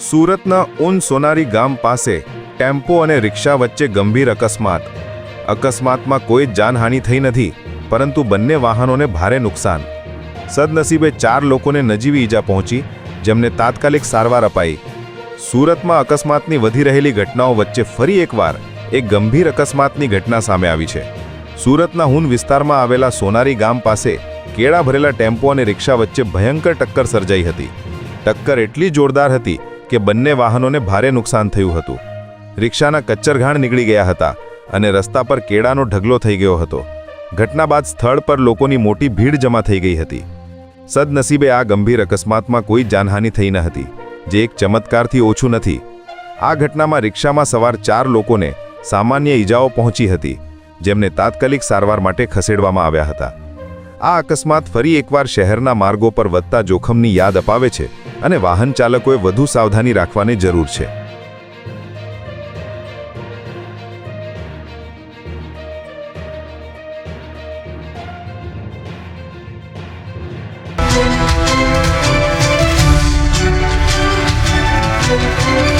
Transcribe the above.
સુરતના ઉન સોનારી ગામ પાસે ટેમ્પો અને રિક્ષા વચ્ચે ગંભીર અકસ્માત. અકસ્માતમાં કોઈ જ જાનહાનિ થઈ નથી, પરંતુ બંને વાહનોને ભારે નુકસાન. સદનસીબે 4 લોકોને નજીવી ઈજા પહોંચી, જેમને તાત્કાલિક સારવાર અપાઈ. સુરતમાં અકસ્માતની વધી રહેલી ઘટનાઓ વચ્ચે ફરી એકવાર એક ગંભીર અકસ્માતની ઘટના સામે આવી છે. સુરતના હુન વિસ્તારમાં આવેલા સોનારી ગામ પાસે કેળા ભરેલા ટેમ્પો અને રિક્ષા વચ્ચે ભયંકર ટક્કર સર્જાઈ હતી. ટક્કર એટલી જોરદાર હતી કે બંને વાહનોને ભારે નુકસાન થયું હતું. રિક્ષાના કચ્ચરઘાણ નીકળી ગયા હતા અને રસ્તા પર કેળાનો ઢગલો થઈ ગયો હતો. ઘટના બાદ સ્થળ પર લોકોની મોટી ભીડ જમા થઈ ગઈ હતી. સદનસીબે આ ગંભીર અકસ્માતમાં કોઈ જાનહાનિ થઈ ન હતી, જે એક ચમત્કારથી ઓછું નથી. આ ઘટનામાં રિક્ષામાં સવાર 4 લોકોને સામાન્ય ઈજાઓ પહોંચી હતી, જેમને તાત્કાલિક સારવાર માટે ખસેડવામાં આવ્યા હતા. આ અકસ્માત ફરી એકવાર શહેરના માર્ગો પર વધતા જોખમની યાદ અપાવે છે અને વાહન ચાલકોએ વધુ સાવધાની રાખવાની જરૂર છે. Thank you.